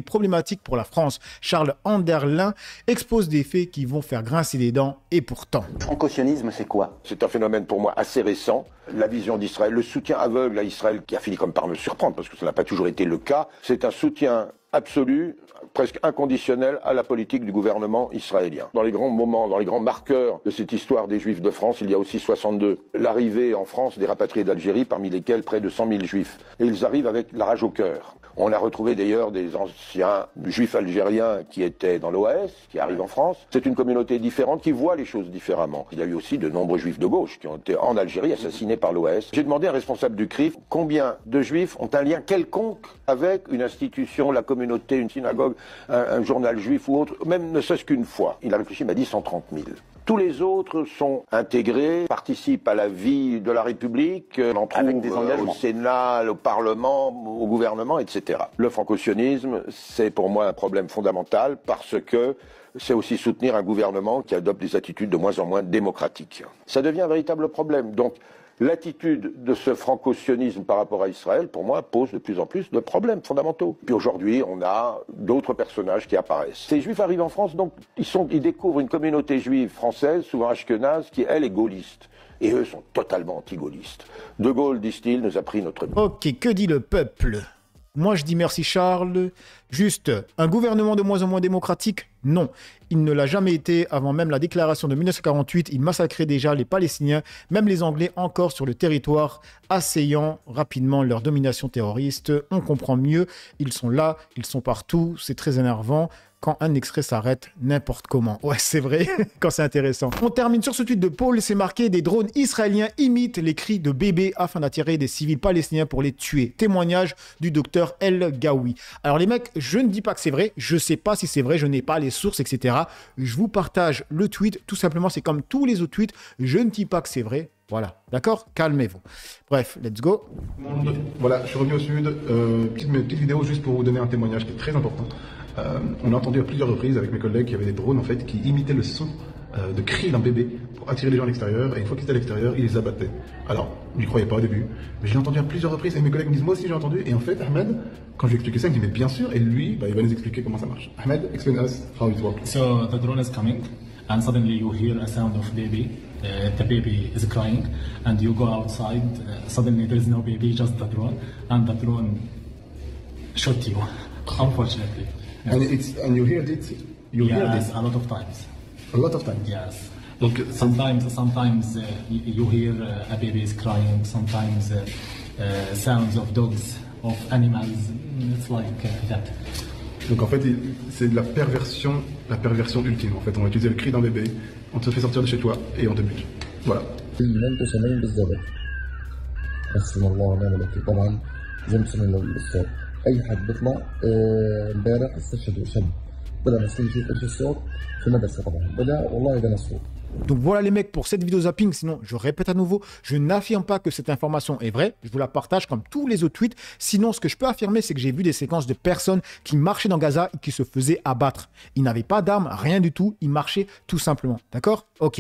problématique pour la France. Charles Anderlin expose des faits qui vont faire grincer les dents et pourtant. Le franco-sionisme, c'est quoi? C'est un phénomène pour moi assez récent. La vision d'Israël, le soutien aveugle à Israël qui a fini comme par me surprendre parce que ça n'a pas toujours été le cas, c'est un soutien absolu, presque inconditionnel à la politique du gouvernement israélien. Dans les grands moments, dans les grands marqueurs de cette histoire des Juifs de France, il y a aussi 62. L'arrivée en France des rapatriés d'Algérie, parmi lesquels près de 100 000 Juifs. Et ils arrivent avec la rage au cœur. On a retrouvé d'ailleurs des anciens Juifs algériens qui étaient dans l'OAS, qui arrivent en France. C'est une communauté différente qui voit les choses différemment. Il y a eu aussi de nombreux Juifs de gauche qui ont été en Algérie assassinés par l'OAS. J'ai demandé à un responsable du CRIF combien de Juifs ont un lien quelconque avec une institution, la communauté, une synagogue, un journal juif ou autre, même ne serait-ce qu'une fois. Il a réfléchi, il m'a dit 130 000. Tous les autres sont intégrés, participent à la vie de la République, avec des engagements. Au Sénat, au Parlement, au gouvernement, etc. Le franco-sionisme, c'est pour moi un problème fondamental parce que c'est aussi soutenir un gouvernement qui adopte des attitudes de moins en moins démocratiques. Ça devient un véritable problème. Donc, l'attitude de ce franco-sionisme par rapport à Israël, pour moi, pose de plus en plus de problèmes fondamentaux. Puis aujourd'hui, on a d'autres personnages qui apparaissent. Ces Juifs arrivent en France, donc ils découvrent une communauté juive française, souvent ashkénaze, qui, elle, est gaulliste. Et eux sont totalement anti-gaullistes. De Gaulle, disent-ils, nous a pris notre... Ok, que dit le peuple? Moi, je dis merci Charles. Juste, un gouvernement de moins en moins démocratique? Non. Il ne l'a jamais été. Avant même la déclaration de 1948, il massacrait déjà les Palestiniens, même les Anglais encore sur le territoire, asseyant rapidement leur domination terroriste. On comprend mieux. Ils sont là, ils sont partout. C'est très énervant quand un extrait s'arrête n'importe comment. Ouais, c'est vrai, quand c'est intéressant. On termine sur ce tweet de Paul, c'est marqué « Des drones israéliens imitent les cris de bébés afin d'attirer des civils palestiniens pour les tuer ». Témoignage du docteur El Gaoui. Alors les mecs, je ne dis pas que c'est vrai, je sais pas si c'est vrai, je n'ai pas les sources, etc. Je vous partage le tweet, tout simplement, c'est comme tous les autres tweets, je ne dis pas que c'est vrai. Voilà, d'accord? Calmez-vous. Bref, let's go. Voilà, je suis revenu au sud. Petite vidéo juste pour vous donner un témoignage qui est très important. On a entendu à plusieurs reprises avec mes collègues qu'il y avait des drones en fait qui imitaient le son de cris d'un bébé pour attirer les gens à l'extérieur, et une fois qu'ils étaient à l'extérieur, ils les abattaient. Alors, je n'y croyais pas au début, mais je l'ai entendu à plusieurs reprises et mes collègues me disent moi aussi j'ai entendu, et en fait Ahmed, quand je lui ai expliqué ça, il me dit mais bien sûr, et lui, il va nous expliquer comment ça marche. Ahmed, explain us how it works. So the drone is coming and suddenly you hear a sound of baby. The baby is crying and you go outside, suddenly there is no baby, just the drone, and the drone shot you, unfortunately. Yes. And you hear it? You hear this? A lot of times. A lot of times? Yes. Donc, sometimes you hear a baby is crying, sometimes sounds of dogs, of animals, it's like that. Donc en fait, c'est de la perversion ultime. En fait, on va utiliser le cri d'un bébé, on te fait sortir de chez toi et on te bute. Voilà. انتم سامعين بالظبط حسبنا الله ونعم الوكيل طبعا زي ما سمعنا بالصوت اي حد بيطلع امبارح استشهد وشاب طلع مسكين يشوف ايش الصوت في المدرسه طبعا بدا والله ده الصوت. Donc voilà les mecs pour cette vidéo zapping, sinon je répète à nouveau, je n'affirme pas que cette information est vraie, je vous la partage comme tous les autres tweets, sinon ce que je peux affirmer c'est que j'ai vu des séquences de personnes qui marchaient dans Gaza et qui se faisaient abattre. Ils n'avaient pas d'armes, rien du tout, ils marchaient tout simplement, d'accord? Ok.